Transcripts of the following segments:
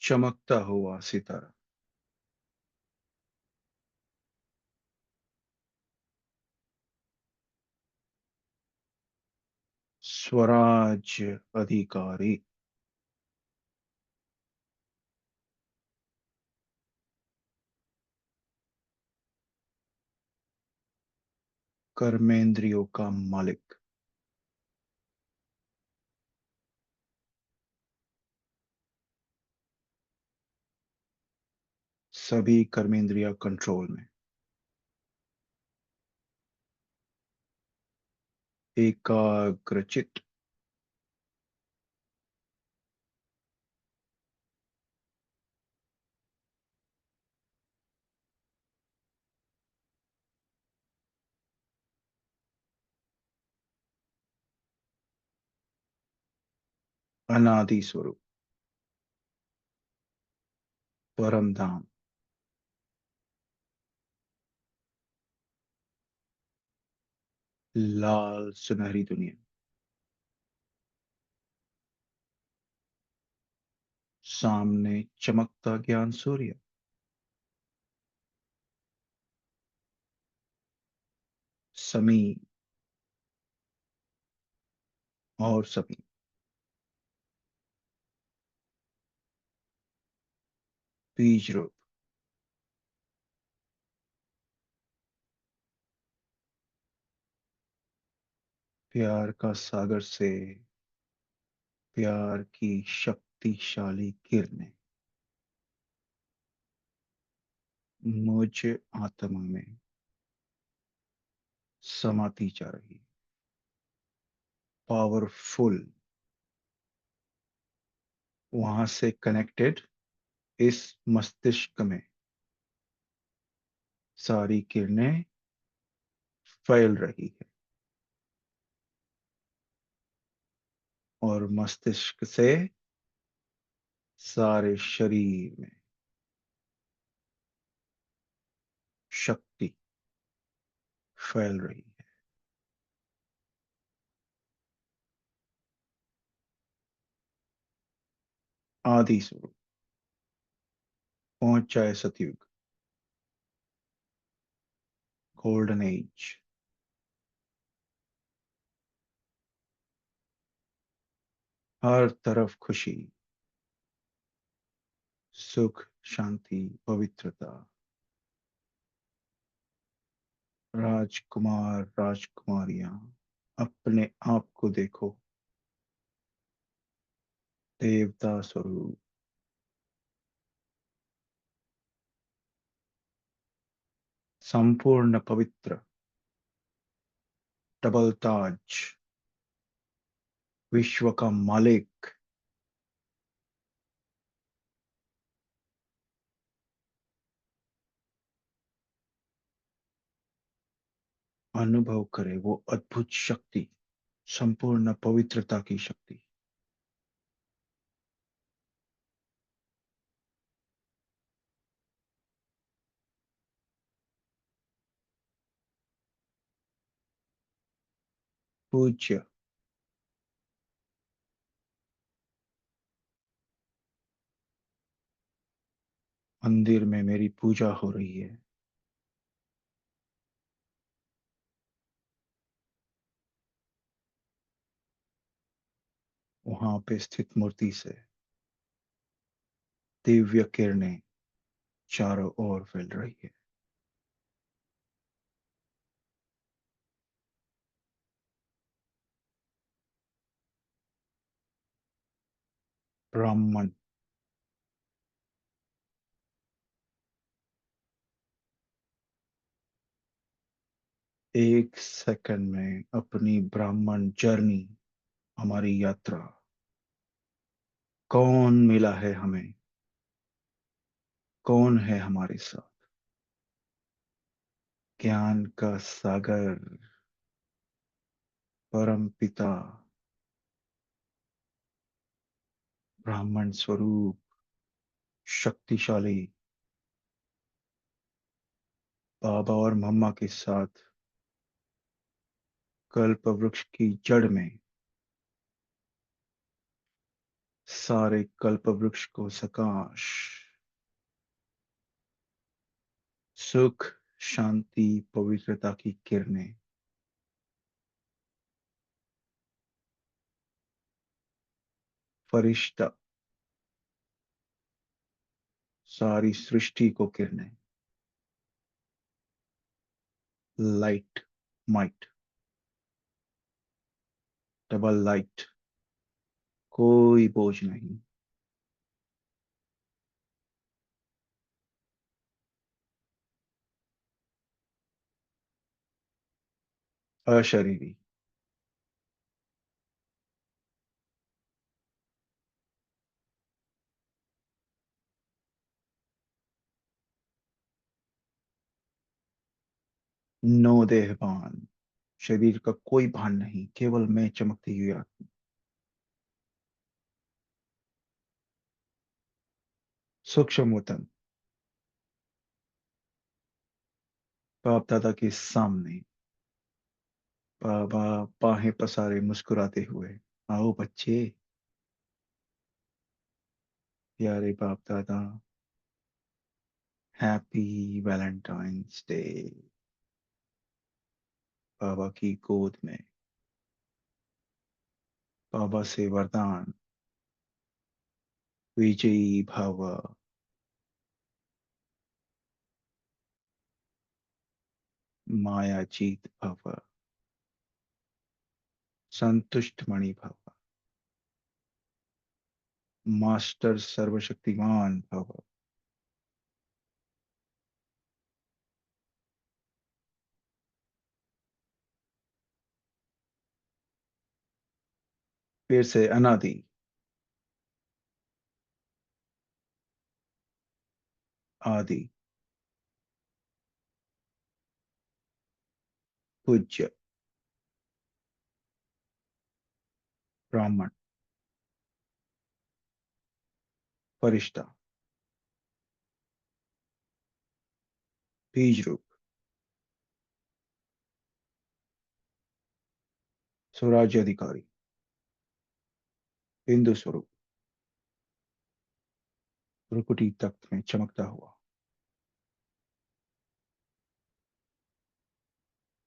चमकता हुआ सितारा। स्वराज्य अधिकारी। कर्मेंद्रियों का मालिक। सभी कर्मेंद्रिया कंट्रोल में। एकाग्रचित। अनादि स्वरूप। परम धाम। लाल सुनहरी दुनिया। सामने चमकता ज्ञान सूर्य। समी और सभी। बीज रूप। प्यार का सागर से प्यार की शक्तिशाली किरणें मुझ आत्मा में समाती जा रही। पावरफुल। वहां से कनेक्टेड इस मस्तिष्क में सारी किरणें फैल रही है और मस्तिष्क से सारे शरीर में शक्ति फैल रही है। आदि स्वरूप। पहुंच जाए सतयुग। Golden age. हर तरफ खुशी, सुख, शांति, पवित्रता। राजकुमार राजकुमारियां, अपने आप को देखो। देवता स्वरूप। संपूर्ण पवित्र। डबल ताज। विश्व का मालिक। अनुभव करे वो अद्भुत शक्ति, संपूर्ण पवित्रता की शक्ति। पूज्य। मंदिर में मेरी पूजा हो रही है। वहां पे स्थित मूर्ति से दिव्य किरणें चारों ओर फैल रही है। ब्राह्मण। एक सेकंड में अपनी ब्राह्मण जर्नी, हमारी यात्रा। कौन मिला है हमें? कौन है हमारे साथ? ज्ञान का सागर, परम पिता, ब्राह्मण स्वरूप, शक्तिशाली बाबा और मम्मा के साथ कल्प वृक्ष की जड़ में सारे कल्पवृक्ष को सकाश, सुख, शांति, पवित्रता की किरणें। फरिश्ता, सारी सृष्टि को किरणें। लाइट, माइट, डबल लाइट, कोई बोझ नहीं। अशरीरी, नो देहभान, शरीर का कोई भान नहीं, केवल मैं चमकती हुई आत्मा। सूक्ष्म वतन, बाप दादा के सामने, बाबा बाहें पसारे मुस्कुराते हुए, आओ बच्चे, प्यारे बाप दादा, हैप्पी वैलेंटाइंस डे। बाबा की गोद में, बाबा से वरदान, विजयी भव, माया जीत भव, संतुष्ट मणि भव, मास्टर सर्वशक्तिमान भव। फिर से अनादि, आदि, पूज्य, ब्राह्मण, फरिश्ता, बीज रूप, स्वराज्य अधिकारी, बिंदु स्वरूप, भ्रुकुटी तख्त में चमकता हुआ,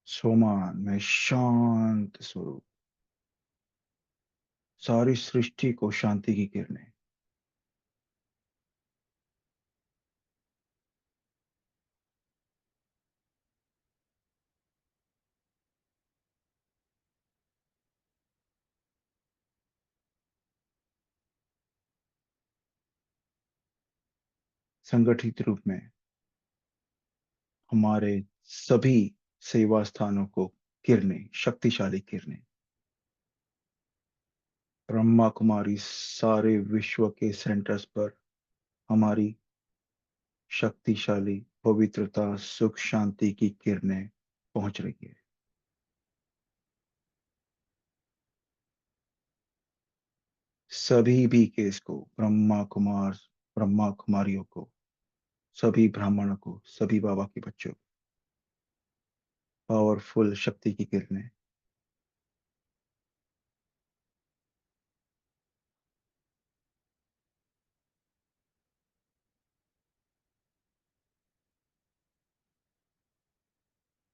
सोमान में शांत स्वरूप, सारी सृष्टि को शांति की किरणें। संगठित रूप में हमारे सभी सेवा स्थानों को किरणें, शक्तिशाली किरणें। ब्रह्मा कुमारी सारे विश्व के सेंटर्स पर हमारी शक्तिशाली पवित्रता, सुख, शांति की किरणें पहुंच रही है। सभी भी केस को, ब्रह्मा कुमारियों को, सभी ब्राह्मणों को, सभी बाबा के बच्चों को, पावरफुल शक्ति की किरणें।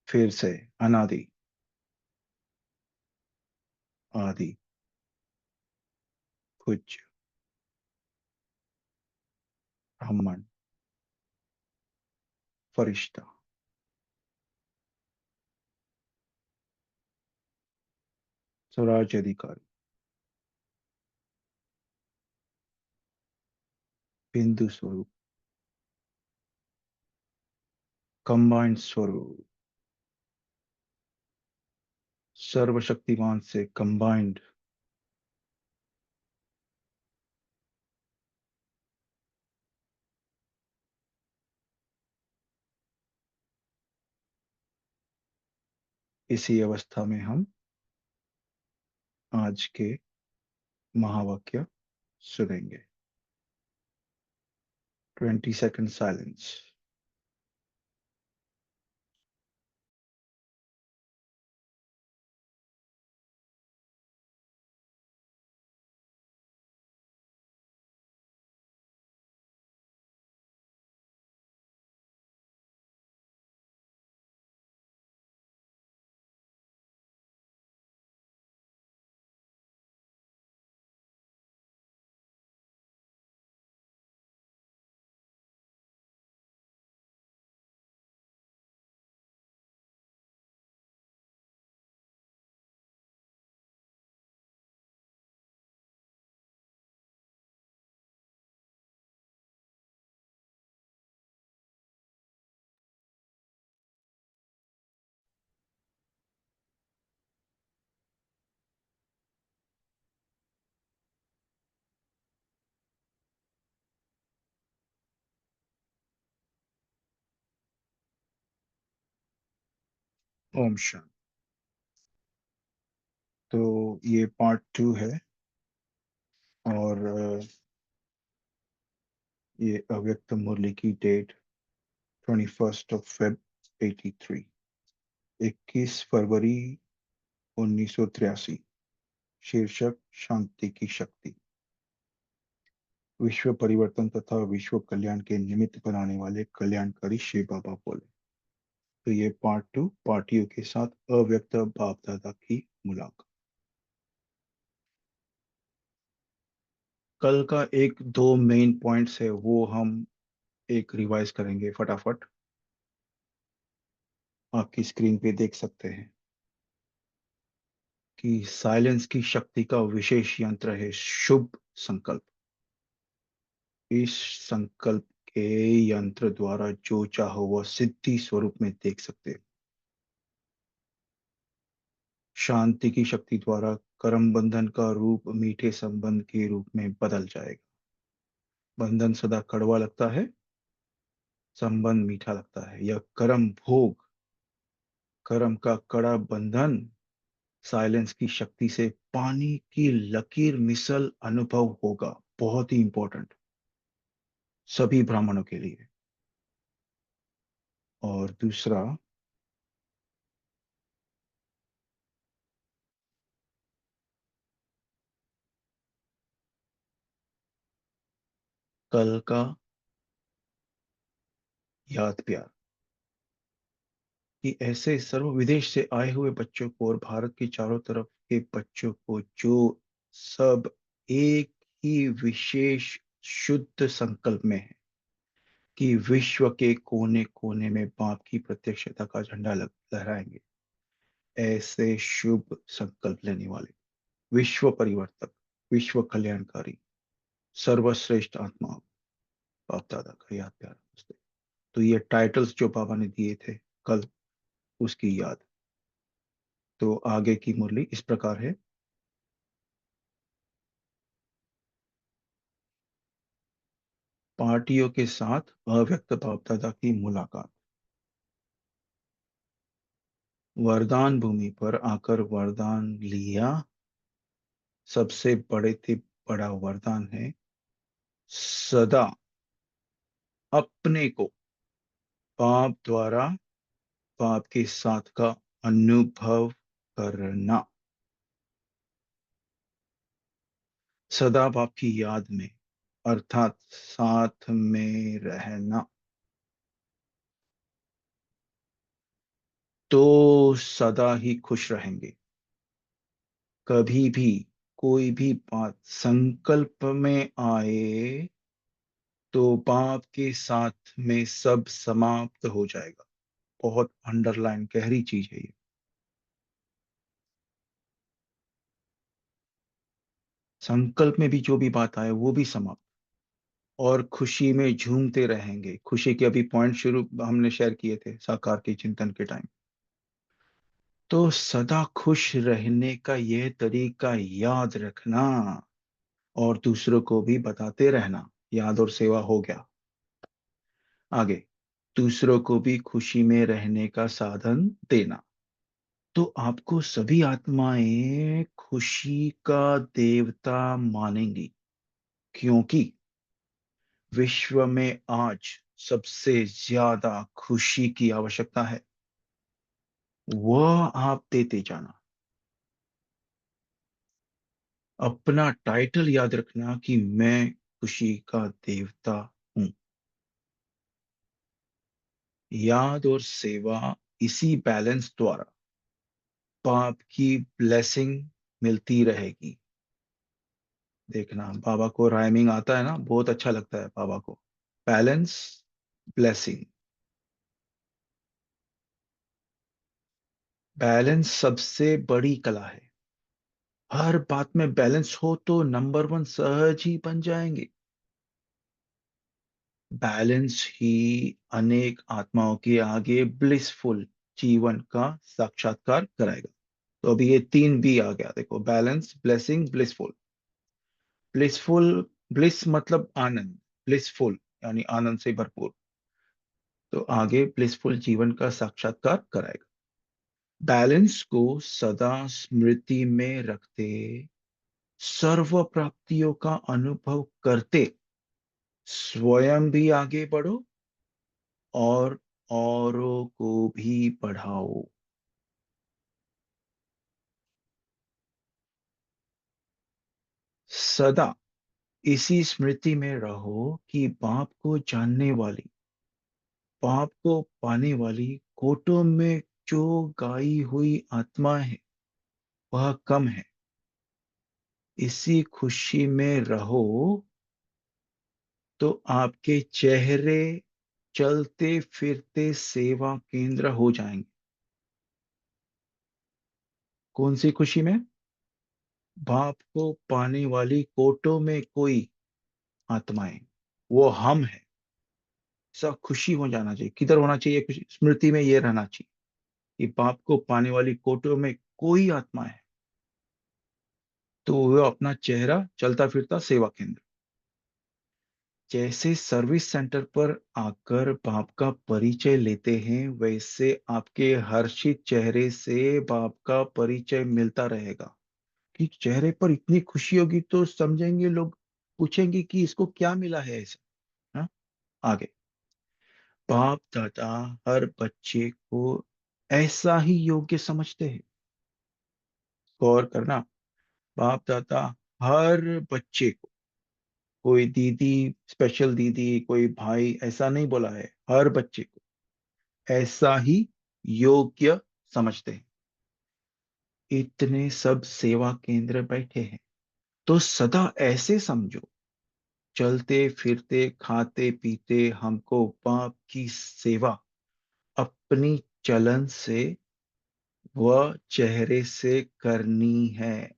फिर से अनादि, आदि, पूज्य, ब्राह्मण, फरिश्ता, स्वराज अधिकारी, बिंदु स्वरूप, कंबाइंड स्वरूप, सर्वशक्तिमान से कंबाइंड। इसी अवस्था में हम आज के महावाक्य सुनेंगे। 20 सेकंड साइलेंस। ओम शांति। तो ये पार्ट 2 है। और ये अव्यक्त मुरली की डेट 21 Feb 83, 21 फरवरी 1983। शीर्षक शांति की शक्ति। विश्व परिवर्तन तथा विश्व कल्याण के निमित्त बनाने वाले कल्याणकारी शिव बाबा बोले। तो ये पार्ट 2 पार्टियों के साथ अव्यक्त बाप दादा की मुलाकात। कल का एक दो मेन पॉइंट्स है, वो हम एक रिवाइज करेंगे फटाफट। आपकी स्क्रीन पे देख सकते हैं कि साइलेंस की शक्ति का विशेष यंत्र है शुभ संकल्प। इस संकल्प के यंत्र द्वारा जो चाहो वह सिद्धि स्वरूप में देख सकते हो। शांति की शक्ति द्वारा कर्म बंधन का रूप मीठे संबंध के रूप में बदल जाएगा। बंधन सदा कड़वा लगता है, संबंध मीठा लगता है। यह कर्म भोग, कर्म का कड़ा बंधन साइलेंस की शक्ति से पानी की लकीर मिसल अनुभव होगा। बहुत ही इंपॉर्टेंट सभी ब्राह्मणों के लिए। और दूसरा, कल का याद प्यार कि ऐसे सर्व विदेश से आए हुए बच्चों को और भारत के चारों तरफ के बच्चों को जो सब एक ही विशेष शुद्ध संकल्प में है कि विश्व के कोने कोने में बाप की प्रत्यक्षता का झंडा लहराएंगे। ऐसे शुभ संकल्प लेने वाले विश्व परिवर्तक, विश्व कल्याणकारी, सर्वश्रेष्ठ आत्मा बाप दादा का याद प्यार। तो ये टाइटल्स जो बाबा ने दिए थे कल, उसकी याद। तो आगे की मुरली इस प्रकार है। पार्टियों के साथ अव्यक्त बाप दादा की मुलाकात। वरदान भूमि पर आकर वरदान लिया। सबसे बड़े से बड़ा वरदान है सदा अपने को पाप द्वारा पाप के साथ का अनुभव करना। सदा बाप की याद में, अर्थात साथ में रहना। तो सदा ही खुश रहेंगे। कभी भी कोई भी बात संकल्प में आए तो बाप के साथ में सब समाप्त हो जाएगा। बहुत अंडरलाइन गहरी चीज है ये। संकल्प में भी जो भी बात आए वो भी समाप्त। और खुशी में झूमते रहेंगे। खुशी के अभी पॉइंट शुरू हमने शेयर किए थे साकार के चिंतन के टाइम। तो सदा खुश रहने का यह तरीका याद रखना और दूसरों को भी बताते रहना। याद और सेवा हो गया। आगे, दूसरों को भी खुशी में रहने का साधन देना। तो आपको सभी आत्माएं खुशी का देवता मानेंगी, क्योंकि विश्व में आज सबसे ज्यादा खुशी की आवश्यकता है। वह आप देते जाना। अपना टाइटल याद रखना कि मैं खुशी का देवता हूं। याद और सेवा, इसी बैलेंस द्वारा पाप की ब्लेसिंग मिलती रहेगी। देखना, बाबा को राइमिंग आता है ना, बहुत अच्छा लगता है बाबा को। Balance, blessing. बैलेंस सबसे बड़ी कला है। हर बात में बैलेंस हो तो नंबर वन सहज ही बन जाएंगे। बैलेंस ही अनेक आत्माओं के आगे ब्लिसफुल जीवन का साक्षात्कार कराएगा। तो अभी ये तीन बी आ गया, देखो, balance, blessing, blissful. Blissful, bliss मतलब आनंद, ब्लिसफुल यानी आनंद से भरपूर। तो आगे ब्लिसफुल जीवन का साक्षात्कार कराएगा। बैलेंस को सदा स्मृति में रखते, सर्व प्राप्तियों का अनुभव करते, स्वयं भी आगे बढ़ो और औरों को भी बढ़ाओ। सदा इसी स्मृति में रहो कि बाप को जानने वाली, बाप को पाने वाली कोटों में जो गाई हुई आत्मा है वह कम है। इसी खुशी में रहो तो आपके चेहरे चलते फिरते सेवा केंद्र हो जाएंगे। कौन सी खुशी में? बाप को पाने वाली कोटों में कोई आत्माएं, वो हम है। सब खुशी हो जाना चाहिए। किधर होना चाहिए खुशी? स्मृति में ये रहना चाहिए कि बाप को पाने वाली कोटों में कोई आत्मा है, तो वो अपना चेहरा चलता फिरता सेवा केंद्र। जैसे सर्विस सेंटर पर आकर बाप का परिचय लेते हैं, वैसे आपके हर्षित चेहरे से बाप का परिचय मिलता रहेगा। कि चेहरे पर इतनी खुशी होगी तो समझेंगे लोग, पूछेंगे कि इसको क्या मिला है ऐसा। हाँ? आगे, बाप दादा हर बच्चे को ऐसा ही योग्य समझते हैं। गौर करना, बाप दादा हर बच्चे को, कोई दीदी, स्पेशल दीदी, कोई भाई, ऐसा नहीं बोला है, हर बच्चे को ऐसा ही योग्य समझते हैं। इतने सब सेवा केंद्र बैठे हैं तो सदा ऐसे समझो, चलते फिरते खाते पीते हमको बाप की सेवा अपनी चलन से व चेहरे से करनी है।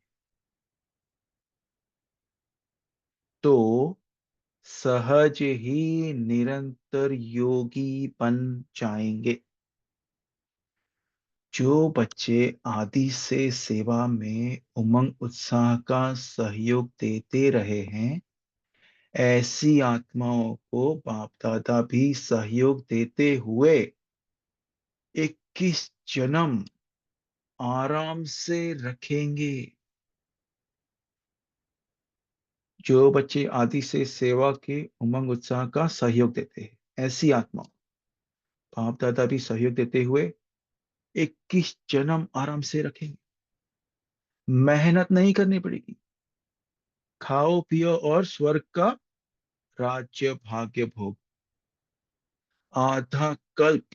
तो सहज ही निरंतर योगी बन जाएंगे। जो बच्चे आदि से सेवा में उमंग उत्साह का सहयोग देते रहे हैं, ऐसी आत्माओं को बाप दादा भी सहयोग देते हुए 21 जन्म आराम से रखेंगे। जो बच्चे आदि से सेवा के उमंग उत्साह का सहयोग देते हैं, ऐसी आत्मा बाप दादा भी सहयोग देते हुए 21 जन्म आराम से रखेंगे। मेहनत नहीं करनी पड़ेगी। खाओ पियो और स्वर्ग का राज्य भाग्य भोग। आधा कल्प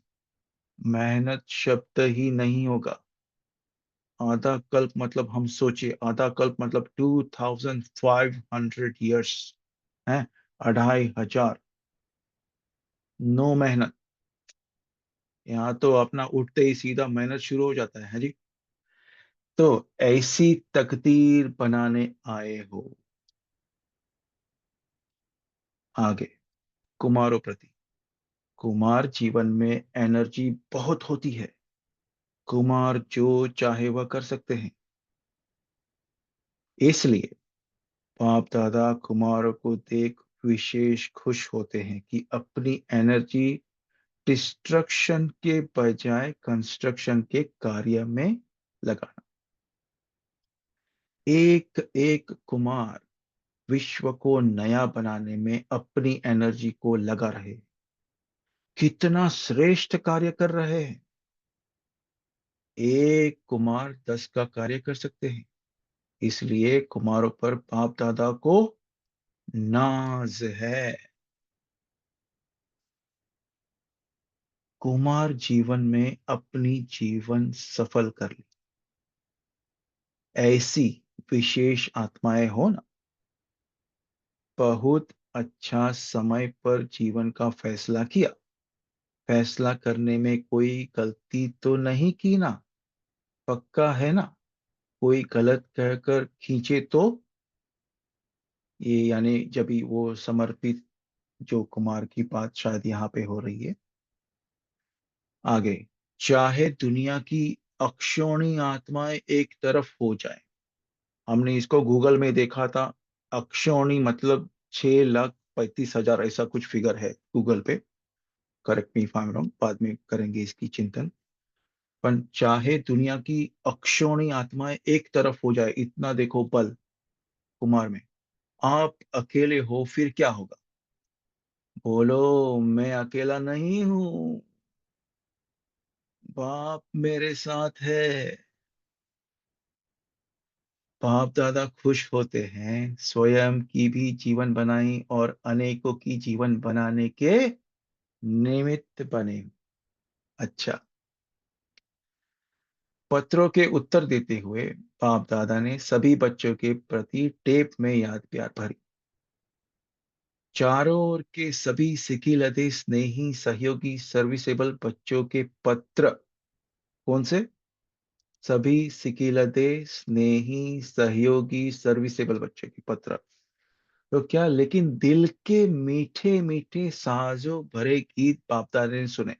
मेहनत शब्द ही नहीं होगा। आधा कल्प मतलब, हम सोचिए, आधा कल्प मतलब 2500 ईयर्स है, 2500। नो मेहनत। यहाँ तो अपना उठते ही सीधा मेहनत शुरू हो जाता है जी। तो ऐसी तकदीर बनाने आए हो। आगे, कुमारों प्रति, कुमार जीवन में एनर्जी बहुत होती है। कुमार जो चाहे वह कर सकते हैं। इसलिए बाप दादा कुमारों को देख विशेष खुश होते हैं कि अपनी एनर्जी डिस्ट्रक्शन के बजाय कंस्ट्रक्शन के कार्य में लगाना। एक एक कुमार विश्व को नया बनाने में अपनी एनर्जी को लगा रहे। कितना श्रेष्ठ कार्य कर रहे हैं। एक कुमार 10 का कार्य कर सकते हैं। इसलिए कुमारों पर बाप दादा को नाज है। कुमार जीवन में अपनी जीवन सफल कर ली, ऐसी विशेष आत्माएं हो ना। बहुत अच्छा समय पर जीवन का फैसला किया। फैसला करने में कोई गलती तो नहीं की ना? पक्का है ना? कोई गलत कहकर खींचे तो, ये यानी जब भी वो समर्पित जो कुमार की बात शायद यहाँ पे हो रही है। आगे, चाहे दुनिया की अक्षोणी आत्माएं एक तरफ हो जाए। हमने इसको गूगल में देखा था। अक्षौणी मतलब 6,35,000, ऐसा कुछ फिगर है गूगल पे। Correct me if I am wrong, बाद में करेंगे इसकी चिंतन। पर चाहे दुनिया की अक्षोणी आत्माएं एक तरफ हो जाए, इतना देखो बल कुमार में, आप अकेले हो फिर क्या होगा? बोलो, मैं अकेला नहीं हूं, बाप मेरे साथ है। बाप दादा खुश होते हैं, स्वयं की भी जीवन बनाई और अनेकों की जीवन बनाने के निमित्त बने। अच्छा, पत्रों के उत्तर देते हुए बाप दादा ने सभी बच्चों के प्रति टेप में याद प्यार भरी। चारों ओर के सभी सिखिलधे स्नेही सहयोगी सर्विसेबल बच्चों के पत्र। कौन से? सभी सिखिलधे स्नेही सहयोगी सर्विसेबल बच्चों के पत्र। तो क्या, लेकिन दिल के मीठे मीठे साजों भरे गीत बाप दादा ने सुने।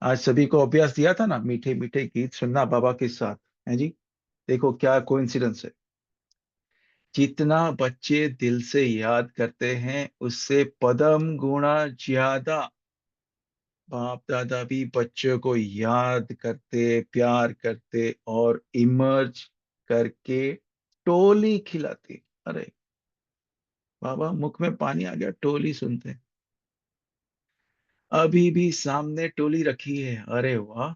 आज सभी को अभ्यास दिया था ना, मीठे मीठे गीत सुनना बाबा के साथ, है जी। देखो क्या कोइंसिडेंस है। जितना बच्चे दिल से याद करते हैं उससे पदम गुणा ज्यादा बाप दादा भी बच्चों को याद करते, प्यार करते और इमर्ज करके टोली खिलाते। अरे बाबा, मुख में पानी आ गया, टोली सुनते। अभी भी सामने टोली रखी है, अरे वाह।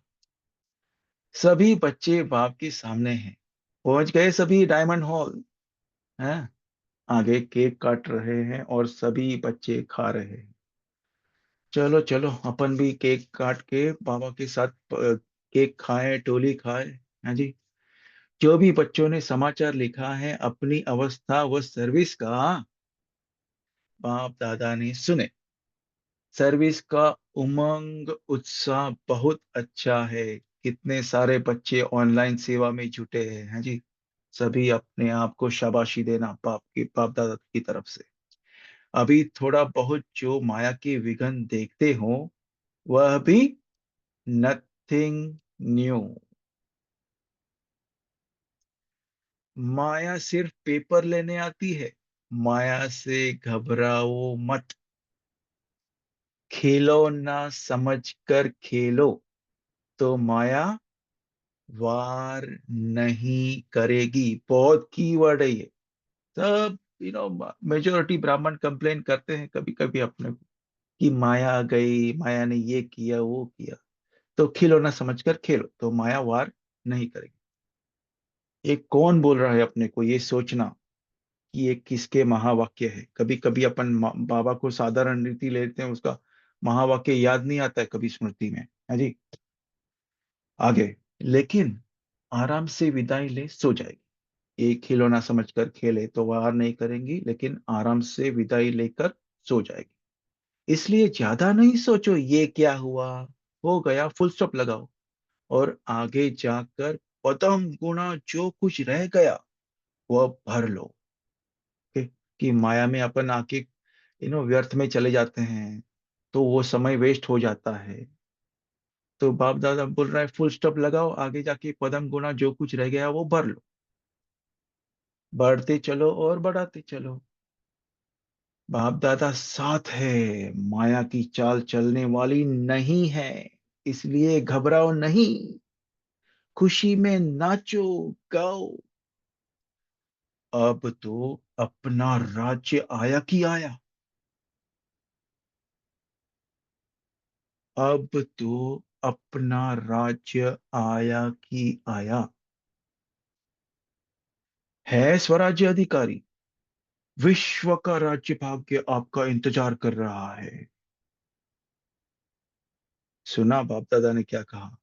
सभी बच्चे बाप के सामने हैं, पहुंच गए सभी डायमंड हॉल, हैं। आगे केक काट रहे हैं और सभी बच्चे खा रहे हैं। चलो चलो, अपन भी केक काट के बाबा के साथ केक खाएं, टोली खाए, हैं जी। जो भी बच्चों ने समाचार लिखा है अपनी अवस्था व सर्विस का, बाप दादा ने सुने। सर्विस का उमंग उत्साह बहुत अच्छा है। कितने सारे बच्चे ऑनलाइन सेवा में जुटे हैं जी। सभी अपने आप को शाबाशी देना बाप दादा की तरफ से। अभी थोड़ा बहुत जो माया के विघ्न देखते हो वह भी नथिंग न्यू। माया सिर्फ पेपर लेने आती है, माया से घबराओ मत। खेलो ना समझ कर खेलो तो माया वार नहीं करेगी। बहुत कीवर्ड है ये। सब मेजोरिटी ब्राह्मण कंप्लेन करते हैं कभी कभी अपने को कि माया आ गई, माया ने ये किया वो किया। तो खिलौना समझकर खेलो तो माया वार नहीं करेगी। ये कौन बोल रहा है अपने को? ये सोचना कि ये किसके महावाक्य है। कभी कभी अपन बाबा को साधारण रीति लेते हैं, उसका महावाक्य याद नहीं आता है कभी स्मृति में, है जी। आगे, लेकिन आराम से विदाई ले सो जाएगी। एक खिलौना समझकर खेले तो वार नहीं करेंगी, लेकिन आराम से विदाई लेकर सो जाएगी। इसलिए ज्यादा नहीं सोचो ये क्या हुआ, हो गया, फुल स्टॉप लगाओ। और आगे जाकर पदम गुणा जो कुछ रह गया वह भर लो। कि माया में अपन आके व्यर्थ में चले जाते हैं, तो वो समय वेस्ट हो जाता है। तो बाप दादा बोल रहा है फुल स्टॉप लगाओ, आगे जाके पदम गुणा जो कुछ रह गया वो भर लो। बढ़ते चलो और बढ़ाते चलो। बाप दादा साथ है, माया की चाल चलने वाली नहीं है, इसलिए घबराओ नहीं। खुशी में नाचो, गाओ। अब तो अपना राज्य आया कि आया। अब तो अपना राज्य आया कि आया। है स्वराज्य अधिकारी, विश्व का राज्य भाग्य आपका इंतजार कर रहा है। सुना बाप दादा ने क्या कहा?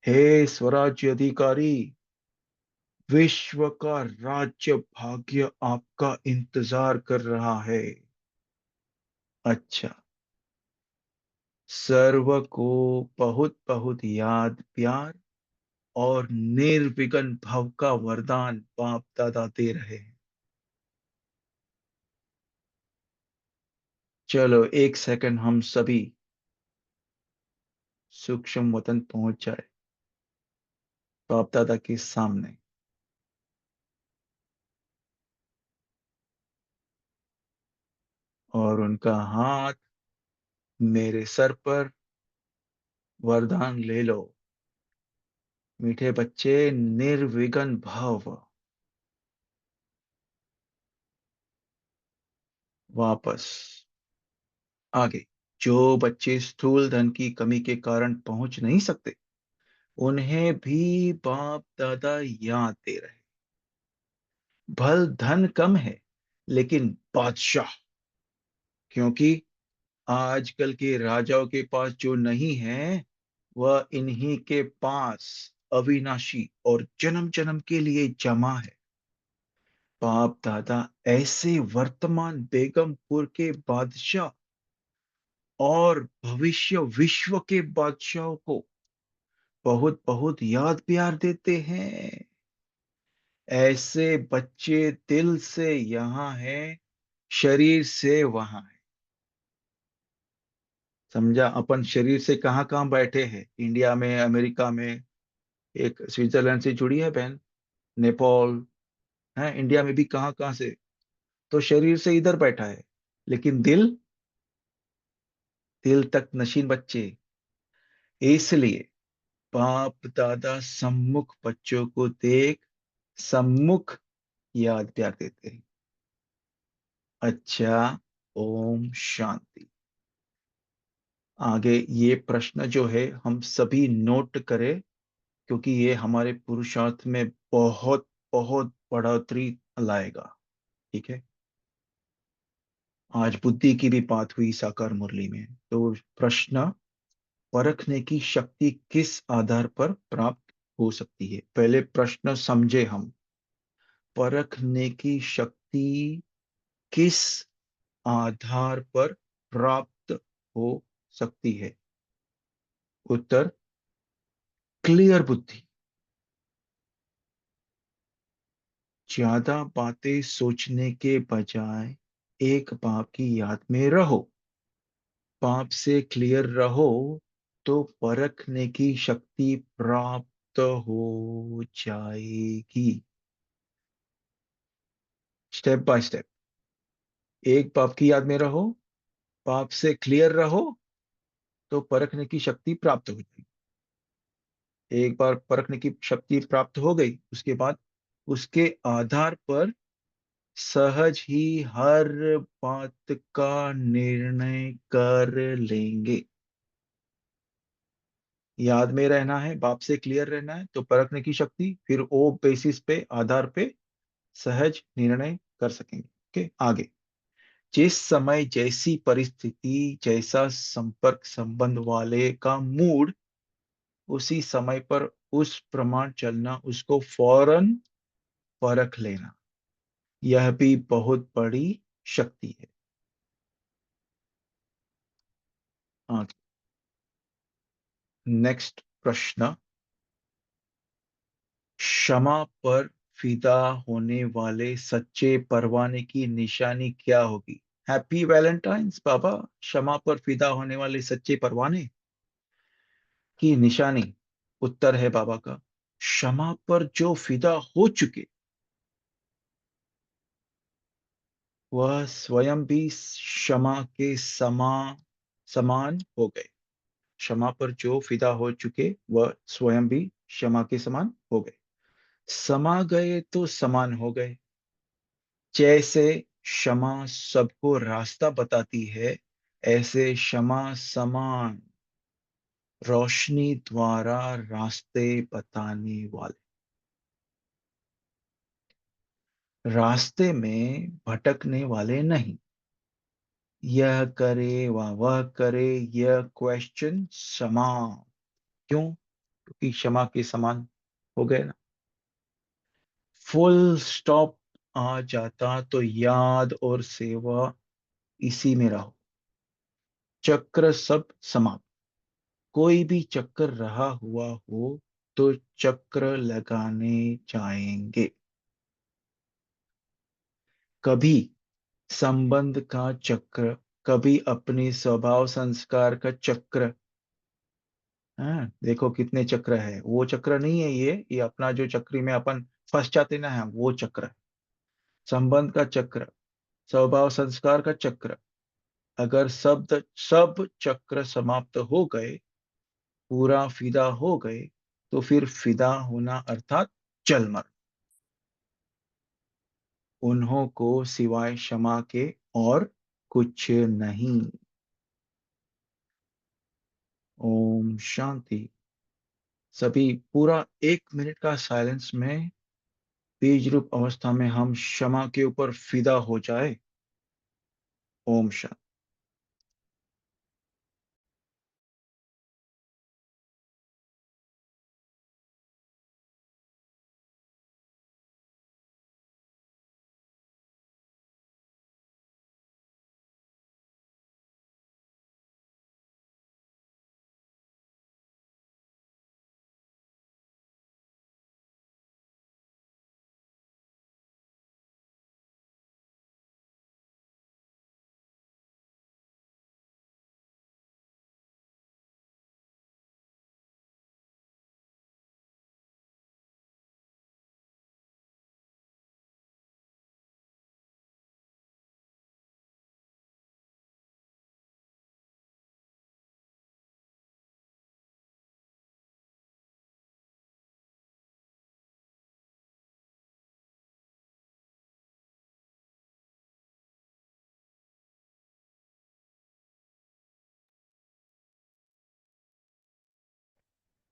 हे स्वराज्य अधिकारी, विश्व का राज्य भाग्य आपका इंतजार कर रहा है। अच्छा, सर्व को बहुत बहुत याद प्यार और निर्विघ्न भव का वरदान बाप दादा दे रहे हैं। चलो एक सेकंड, हम सभी सूक्ष्म वतन पहुंच जाए बाप दादा के सामने, और उनका हाथ मेरे सर पर, वरदान ले लो। मीठे बच्चे निर्विघ्न भव। वापस आगे। जो बच्चे स्थूल धन की कमी के कारण पहुंच नहीं सकते, उन्हें भी बाप दादा याद दे रहे। भल धन कम है, लेकिन बादशाह, क्योंकि आजकल के राजाओं के पास जो नहीं है, वह इन्हीं के पास अविनाशी और जन्म जन्म के लिए जमा है। बाप दादा ऐसे वर्तमान बेगमपुर के बादशाह और भविष्य विश्व के बादशाहों को बहुत बहुत याद प्यार देते हैं। ऐसे बच्चे दिल से यहाँ हैं, शरीर से वहां है। समझा? अपन शरीर से कहाँ कहाँ बैठे हैं, इंडिया में, अमेरिका में, एक स्विट्जरलैंड से जुड़ी है बहन, नेपाल है, इंडिया में भी कहाँ कहाँ से। तो शरीर से इधर बैठा है, लेकिन दिल, दिल तक नशीन बच्चे। इसलिए बाप दादा सम्मुख बच्चों को देख सम्मुख याद प्यार देते हैं। अच्छा। ओम शांति। आगे ये प्रश्न जो है हम सभी नोट करें, क्योंकि ये हमारे पुरुषार्थ में बहुत बहुत बढ़ोतरी लाएगा। ठीक है। आज बुद्धि की भी बात हुई साकार मुरली में। तो प्रश्न, परखने की शक्ति किस आधार पर प्राप्त हो सकती है? पहले प्रश्न समझे हम। परखने की शक्ति किस आधार पर प्राप्त हो सकती है? उत्तर, क्लियर बुद्धि। ज्यादा बातें सोचने के बजाय एक बाप की याद में रहो। बाप से क्लियर रहो, तो परखने की शक्ति प्राप्त हो जाएगी। Step by step. एक बाप की याद में रहो, बाप से क्लियर रहो, तो परखने की शक्ति प्राप्त हो जाएगी। एक बार परखने की शक्ति प्राप्त हो गई, उसके बाद उसके आधार पर सहज ही हर बात का निर्णय कर लेंगे। याद में रहना है, बाप से क्लियर रहना है, तो परखने की शक्ति, फिर ओ बेसिस पे, आधार पे सहज निर्णय कर सकेंगे। ओके, आगे। जिस समय जैसी परिस्थिति, जैसा संपर्क संबंध वाले का मूड, उसी समय पर उस प्रमाण चलना, उसको फौरन परख लेना, यह भी बहुत बड़ी शक्ति है। नेक्स्ट प्रश्न, क्षमा पर फिदा होने वाले सच्चे परवाने की निशानी क्या होगी? हैप्पी वैलेंटाइंस बाबा। क्षमा पर फिदा होने वाले सच्चे परवाने की निशानी, उत्तर है बाबा का, क्षमा पर जो फिदा हो चुके, वह स्वयं भी क्षमा के समान हो गए। क्षमा पर जो फिदा हो चुके, वह स्वयं भी क्षमा के समान हो गए। समा गए तो समान हो गए। जैसे क्षमा सबको रास्ता बताती है, ऐसे क्षमा समान रोशनी द्वारा रास्ते बताने वाले, रास्ते में भटकने वाले नहीं। यह करे वह करे, यह क्वेश्चन क्षमा, क्यों? क्योंकि क्षमा के समान हो गए ना। फुल स्टॉप आ जाता तो याद और सेवा इसी में रहो। चक्र सब समाप्त। कोई भी चक्कर रहा हुआ हो, तो चक्र लगाने जाएंगे। कभी संबंध का चक्र, कभी अपने स्वभाव संस्कार का चक्र। हाँ, देखो कितने चक्र है। वो चक्र नहीं है, ये अपना जो चक्री में अपन फंस जाते ना, है वो चक्र है। संबंध का चक्र, स्वभाव संस्कार का चक्र। अगर सब चक्र समाप्त हो गए, पूरा फिदा हो गए, तो फिर फिदा होना अर्थात चल मर। उन्हों को सिवाय क्षमा के और कुछ नहीं। ओम शांति। सभी पूरा 1 मिनट का साइलेंस में बीज रूप अवस्था में हम क्षमा के ऊपर फिदा हो जाए। ओम शांति।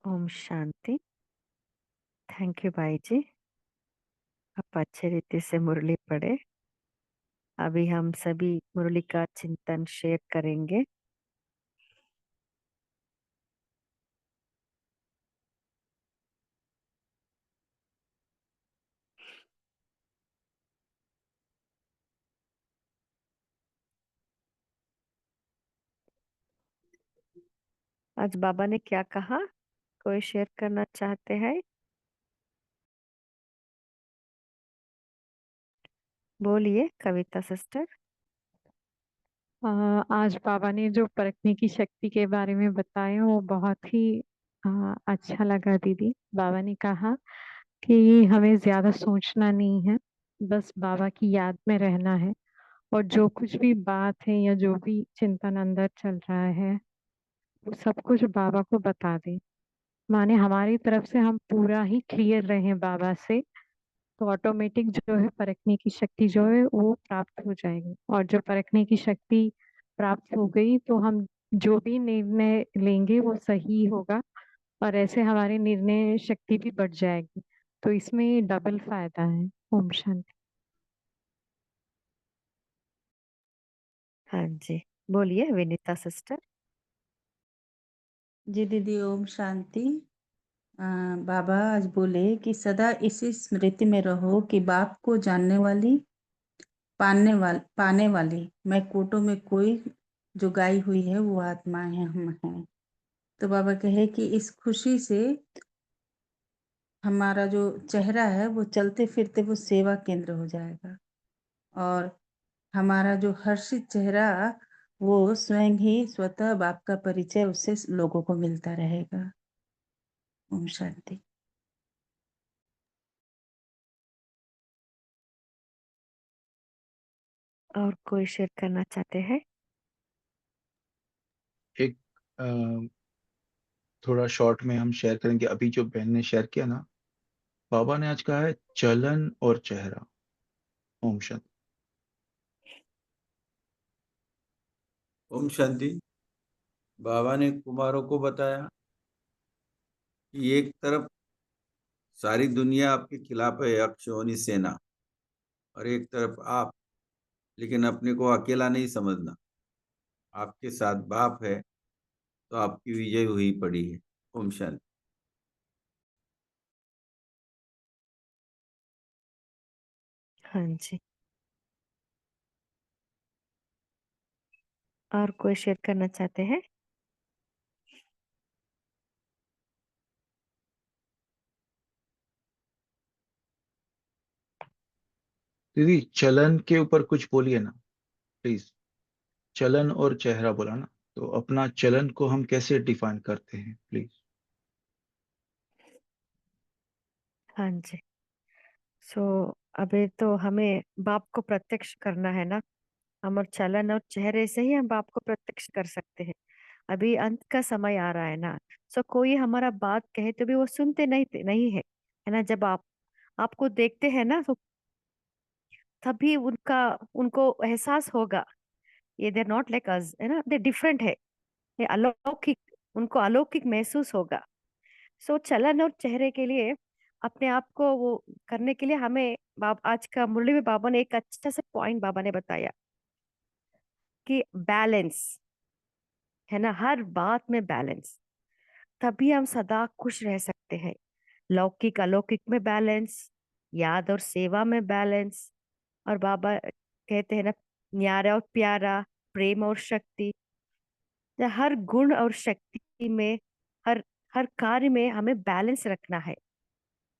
ओम शांति। थैंक यू भाई जी, आप अच्छे रीति से मुरली पढ़े। अभी हम सभी मुरली का चिंतन शेयर करेंगे। आज बाबा ने क्या कहा, कोई शेयर करना चाहते हैं? बोलिए कविता सिस्टर। आज बाबा ने जो परखने की शक्ति के बारे में बताया वो बहुत ही अच्छा लगा दीदी। बाबा ने कहा कि हमें ज्यादा सोचना नहीं है, बस बाबा की याद में रहना है, और जो कुछ भी बात है या जो भी चिंतन अंदर चल रहा है वो सब कुछ बाबा को बता दे। माने हमारी तरफ से हम पूरा ही क्लियर रहें बाबा से, तो ऑटोमेटिक जो है परखने की शक्ति जो है वो प्राप्त हो जाएगी। और जो परखने की शक्ति प्राप्त हो गई तो हम जो भी निर्णय लेंगे वो सही होगा, और ऐसे हमारी निर्णय शक्ति भी बढ़ जाएगी। तो इसमें डबल फायदा है। ओम शांति। हाँ जी, बोलिए विनीता सिस्टर। जी दीदी, ओम शांति। बाबा आज बोले कि सदा इसी स्मृति में रहो कि बाप को जानने वाली, पाने वाली मैं कोटों में कोई जो गाई हुई है वो आत्माएं हम हैं। तो बाबा कहे कि इस खुशी से हमारा जो चेहरा है वो चलते फिरते वो सेवा केंद्र हो जाएगा, और हमारा जो हर्षित चेहरा वो स्वयं ही स्वतः बाप का परिचय उससे लोगों को मिलता रहेगा। ओम शांति। और कोई शेयर करना चाहते हैं? एक अ, थोड़ा शॉर्ट में हम शेयर करेंगे। अभी जो बहन ने शेयर किया ना, बाबा ने आज कहा है चलन और चेहरा। ओम शांति। ओम शांति। बाबा ने कुमारों को बताया कि एक तरफ सारी दुनिया आपके खिलाफ है, अक्षोहिणी सेना, और एक तरफ आप, लेकिन अपने को अकेला नहीं समझना। आपके साथ बाप है तो आपकी विजय हुई पड़ी है। ओम शांति। हाँ जी, और कोई शेयर करना चाहते हैं? दीदी चलन के ऊपर कुछ बोलिए ना प्लीज। चलन और चेहरा बोला ना, तो अपना चलन को हम कैसे डिफाइन करते हैं प्लीज। हाँ जी। सो अभी तो हमें बाप को प्रत्यक्ष करना है ना। हम और चलन और चेहरे से ही हम बाप को प्रत्यक्ष कर सकते हैं। अभी अंत का समय आ रहा है ना, सो कोई हमारा बात कहे तो भी वो सुनते नहीं है ना। जब आपको देखते हैं ना, तो तभी उनको एहसास होगा, ये देर नॉट लाइक अस, है ना, दे डिफरेंट है, ये अलौकिक, उनको अलौकिक महसूस होगा। सो चलन और चेहरे के लिए अपने आप को वो करने के लिए हमें आज का मुरली में बाबा ने एक अच्छा सा पॉइंट बाबा ने बताया कि बैलेंस, है ना, हर बात में बैलेंस, तभी हम सदा खुश रह सकते हैं। लौकिक अलौकिक में बैलेंस, याद और सेवा में बैलेंस, और बाबा कहते हैं ना, न्यारा और प्यारा, प्रेम और शक्ति, हर गुण और शक्ति में, हर हर कार्य में हमें बैलेंस रखना है।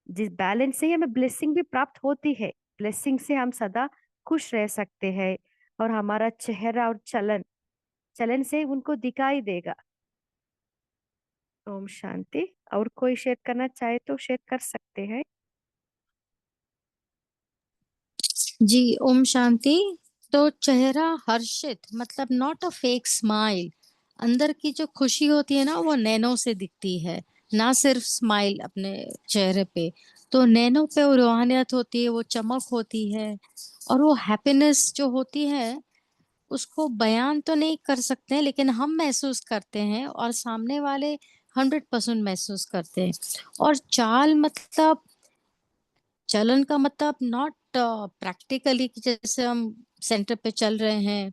जिस बैलेंस से ही हमें ब्लेसिंग भी प्राप्त होती है, ब्लेसिंग से हम सदा खुश रह सकते हैं, और हमारा चेहरा और चलन चलन से उनको दिखाई देगा। ओम शांति। और कोई शेयर करना चाहे तो शेयर कर सकते हैं। जी ओम शांति। तो चेहरा हर्षित मतलब नॉट अ फेक स्माइल, अंदर की जो खुशी होती है ना वो नैनो से दिखती है, ना सिर्फ स्माइल अपने चेहरे पे। तो नैनो पे वो रूहानियत होती है, वो चमक होती है, और वो हैप्पीनेस जो होती है उसको बयान तो नहीं कर सकते हैं, लेकिन हम महसूस करते हैं और सामने वाले 100% महसूस करते हैं। और चाल मतलब चलन का मतलब नॉट प्रैक्टिकली कि जैसे हम सेंटर पे चल रहे हैं,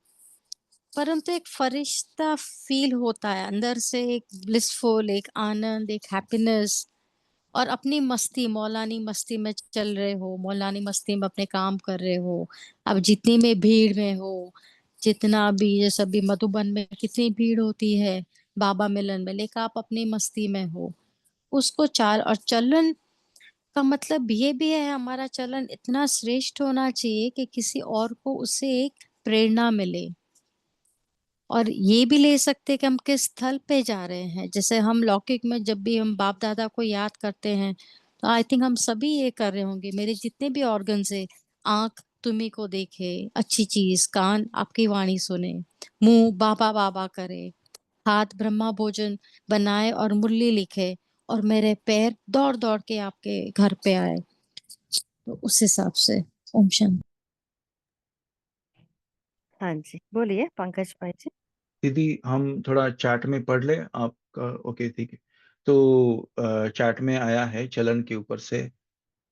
परंतु एक फरिश्ता फील होता है अंदर से, एक ब्लिसफुल, एक आनंद, एक हैप्पीनेस। और अपनी मस्ती, मौलानी मस्ती में चल रहे हो, मौलानी मस्ती में अपने काम कर रहे हो। अब जितनी में भीड़ में हो, जितना भी जैसे अभी मधुबन में कितनी भीड़ होती है बाबा मिलन में, लेकिन आप अपनी मस्ती में हो, उसको चाल। और चलन का मतलब ये भी है, हमारा चलन इतना श्रेष्ठ होना चाहिए कि किसी और को उससे एक प्रेरणा मिले। और ये भी ले सकते हैं कि हम किस स्थल पे जा रहे हैं। जैसे हम लौकिक में जब भी हम बाप दादा को याद करते हैं, तो आई थिंक हम सभी ये कर रहे होंगे, मेरे जितने भी ऑर्गन्स है, आंख तुम्ही को देखे, अच्छी चीज, कान आपकी वाणी सुने, मुंह बाबा बाबा करे, हाथ ब्रह्मा भोजन बनाए और मुरली लिखे, और मेरे पैर दौड़ दौड़ के आपके घर पे आए। तो उस हिसाब से ओम शांति। हाँ जी, बोलिए पंकज भाई जी। दीदी हम थोड़ा चैट में पढ़ ले आपका, ओके ठीक है। तो चैट में आया है चलन के ऊपर से,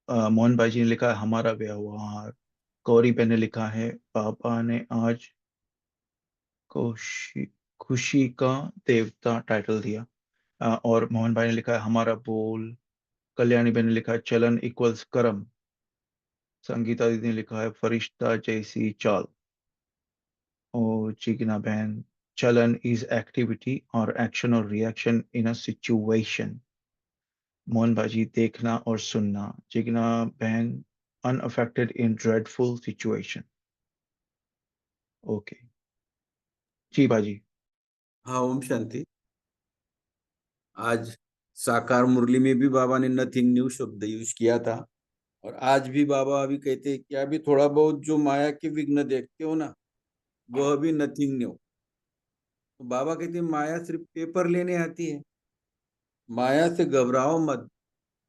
मोहन भाई जी ने लिखा है हमारा व्यवहार। गौरी बहन ने लिखा है पापा ने आज खुशी खुशी का देवता टाइटल दिया। और मोहन भाई ने लिखा है हमारा बोल। कल्याणी बहन ने लिखा है चलन इक्वल्स कर्म। संगीता दीदी ने लिखा है फरिश्ता जैसी चाल। और चिकना बहन, चलन इज एक्टिविटी और एक्शन और reaction in a situation. Mohan भाजी देखना और सुनना। चिकना बहन, अनअफेक्टेड इन ड्रेडफुल सिचुएशन। ओके जी भाजी। हाँ ओम शांति। आज साकार मुरली में भी बाबा ने नथिंग न्यू शब्द यूज किया था, और आज भी बाबा अभी कहते हैं कि अभी थोड़ा बहुत जो माया के विघ्न देखते हो ना, वह भी नथिंग न्यू। तो बाबा कहते हैं माया सिर्फ पेपर लेने आती है, माया से घबराओ मत,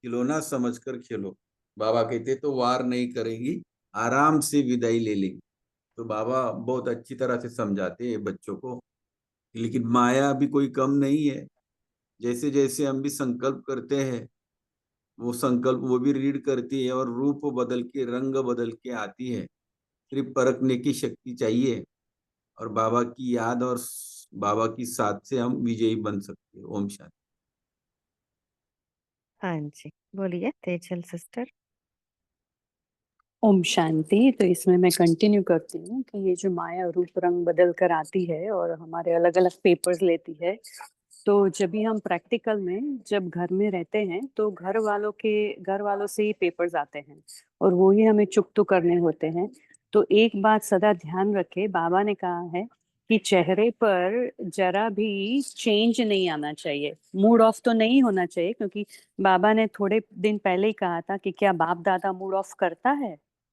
खिलौना समझकर खेलो। बाबा कहते तो वार नहीं करेंगी, आराम से विदाई ले लेंगी। तो बाबा बहुत अच्छी तरह से समझाते हैं बच्चों को। लेकिन माया भी कोई कम नहीं है। जैसे जैसे हम भी संकल्प करते हैं, वो संकल्प वो भी रीड करती है और रूप बदल के, रंग बदल के आती है। सिर्फ परखने की शक्ति चाहिए, और बाबा की याद और बाबा की साथ से हम विजयी बन सकते हैं। ओम शांति। हाँ जी, बोलिए तेजल सिस्टर। ओम शांति। तो इसमें मैं कंटिन्यू करती हूँ कि ये जो माया रूप रंग बदल कर आती है और हमारे अलग अलग पेपर्स लेती है, तो जब भी हम प्रैक्टिकल में जब घर में रहते हैं तो घर वालों से ही पेपर्स आते हैं और वो ही हमें चुप तो करने होते हैं। तो एक बात सदा ध्यान रखे, बाबा ने कहा है कि चेहरे पर जरा भी चेंज नहीं आना चाहिए, मूड ऑफ तो नहीं होना चाहिए, क्योंकि बाबा ने थोड़े दिन पहले ही कहा था कि क्या बाप दादा मूड ऑफ करता है,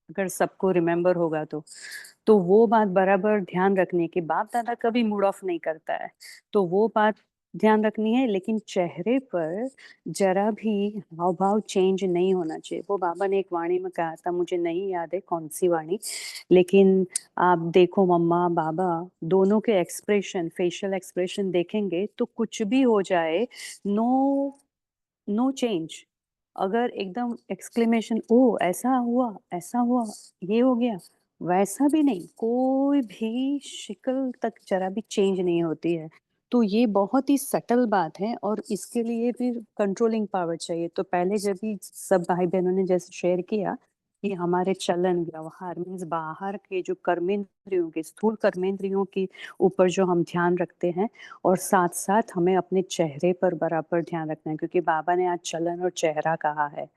अगर सबको रिमेम्बर होगा तो वो बात बराबर ध्यान रखने की, बाप दादा कभी मूड ऑफ नहीं करता है। तो वो बात ध्यान रखनी है, लेकिन चेहरे पर जरा भी हाव भाव चेंज नहीं होना चाहिए। वो बाबा ने एक वाणी में कहा था, मुझे नहीं याद है कौन सी वाणी, लेकिन आप देखो मम्मा बाबा दोनों के एक्सप्रेशन, फेशियल एक्सप्रेशन देखेंगे तो कुछ भी हो जाए, नो चेंज। अगर एकदम एक्सक्लेमेशन ओ ऐसा हुआ, ये हो गया, वैसा भी नहीं, कोई भी शिकल तक जरा भी चेंज नहीं होती है। तो ये बहुत ही सटल बात है और इसके लिए फिर कंट्रोलिंग पावर चाहिए। तो पहले जब भी सब भाई बहनों ने जैसे शेयर किया कि हमारे चलन व्यवहार मीन्स बाहर के जो कर्मेंद्रियों के स्थूल कर्मेंद्रियों के ऊपर जो हम ध्यान रखते हैं, और साथ साथ हमें अपने चेहरे पर बराबर ध्यान रखना है, क्योंकि बाबा ने आज चलन और चेहरा कहा है।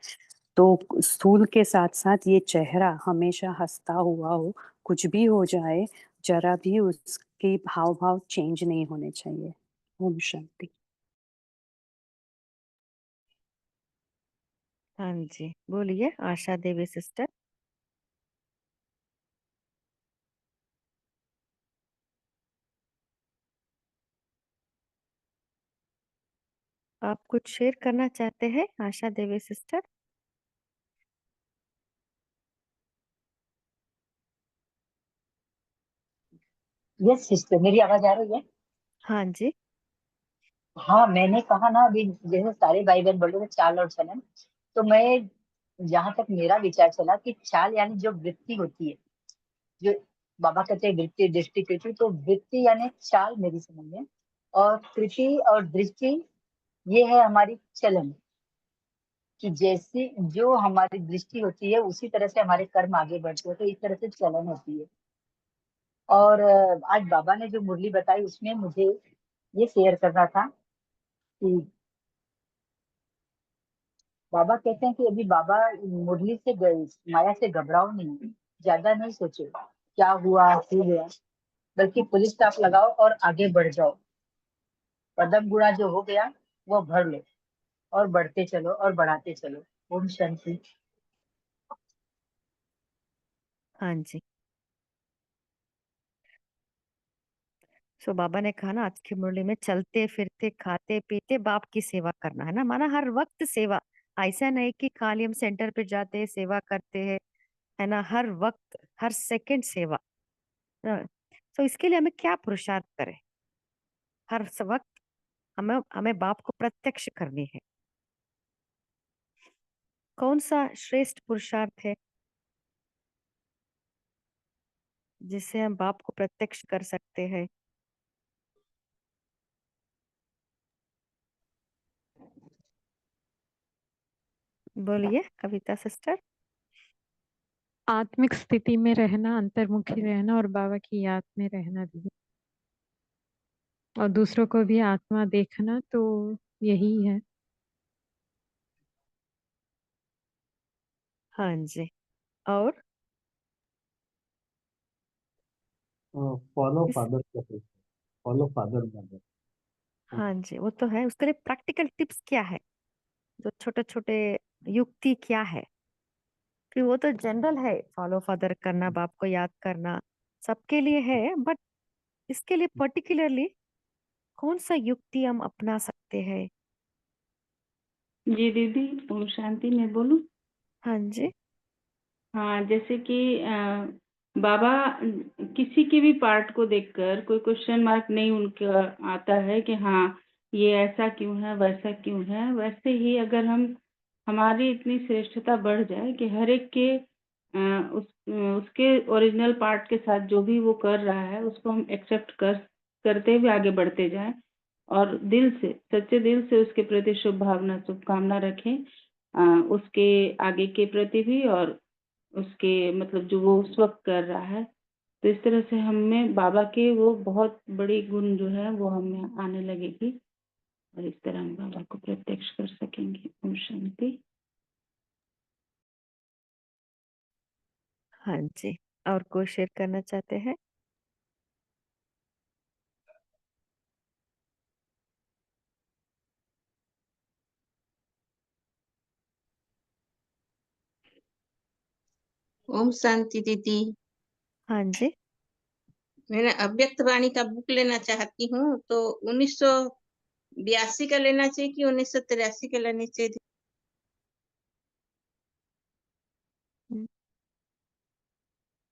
तो स्थूल के साथ साथ ये चेहरा हमेशा हंसता हुआ हो, कुछ भी हो जाए जरा भी उसके हाव भाव चेंज नहीं होने चाहिए। ओम शांति। हाँ जी, बोलिए आशा देवी सिस्टर। आप कुछ शेयर करना चाहते हैं Asha Devi sister? Yes sister, मेरी आवाज आ रही है? हाँ जी। हाँ, मैंने कहा ना अभी, जैसे सारे भाई बहन बोल रहे थे चाल और चलन, तो मैं जहां तक मेरा विचार चला कि चाल यानी जो वृत्ति होती है, जो बाबा कहते हैं वृत्ति दृष्टि कृति, तो वृत्ति यानी चाल मेरी समझ में, और कृति और दृष्टि ये है हमारी चलन, कि जैसी जो हमारी दृष्टि होती है उसी तरह से हमारे कर्म आगे बढ़ते हैं, तो इस तरह से चलन होती है। और आज बाबा ने जो मुरली बताई उसमें मुझे ये शेयर करना था कि बाबा कहते हैं कि अभी बाबा मुरली से माया से घबराओ नहीं, ज्यादा नहीं सोचो क्या हुआ हो गया, बल्कि पुलिस स्टॉप लगाओ और आगे बढ़ जाओ। कदम गुणा जो हो गया वो भर लो और बढ़ते चलो और बढ़ाते चलो। ओम शांति। हाँ जी। सो बाबा ने कहा ना आज की मुरली में, चलते फिरते खाते पीते बाप की सेवा करना है ना, माना हर वक्त सेवा। ऐसा नहीं कि खाली हम सेंटर पे जाते हैं सेवा करते हैं, है ना, हर वक्त हर सेकंड सेवा। तो इसके लिए हमें क्या पुरुषार्थ करें? हर वक्त हमें हमें बाप को प्रत्यक्ष करनी है। कौन सा श्रेष्ठ पुरुषार्थ है जिससे हम बाप को प्रत्यक्ष कर सकते हैं? बोलिए कविता सिस्टर। आत्मिक स्थिति में रहना, अंतर्मुखी रहना और बाबा की याद में रहना दीदी, और दूसरों को भी आत्मा देखना, तो यही है। हाँ जी। और फॉलो इस फादर का, फॉलो फादर मदर। हाँ जी, वो तो है। उसके लिए प्रैक्टिकल टिप्स क्या है? जो छोटे छोटे युक्ति क्या है? कि वो तो जनरल है, फॉलो फादर करना, बाप को याद करना सबके लिए है, बट इसके लिए पर्टिकुलरली कौन सा युक्ति हम अपना सकते हैं? जी दीदी, ओम शांति। मैं बोलूं? हाँ जी। हाँ, जैसे कि बाबा किसी के भी पार्ट को देखकर कोई क्वेश्चन मार्क नहीं उनका आता है कि हाँ ये ऐसा क्यों है वैसा क्यों है। वैसे ही अगर हम हमारी इतनी श्रेष्ठता बढ़ जाए कि हर एक के उसके ओरिजिनल पार्ट के साथ जो भी वो कर रहा है उसको हम एक्सेप्ट करते हुए आगे बढ़ते जाएं, और दिल से, सच्चे दिल से उसके प्रति शुभ भावना शुभकामना रखें, उसके आगे के प्रति भी और उसके मतलब जो वो उस वक्त कर रहा है। तो इस तरह से हमें बाबा के वो बहुत बड़ी गुण जो है वो हमें आने लगेगी, और इस तरह हम बाबा को प्रत्यक्ष कर सकेंगे। ओम शांति। हाँ जी। और कोई शेयर करना चाहते हैं? ओम शांति दीदी। हाँ जी। मैंने अव्यक्त वाणी का बुक लेना चाहती हूँ, तो 1982 का लेना चाहिए कि 1983 का लेना चाहिए?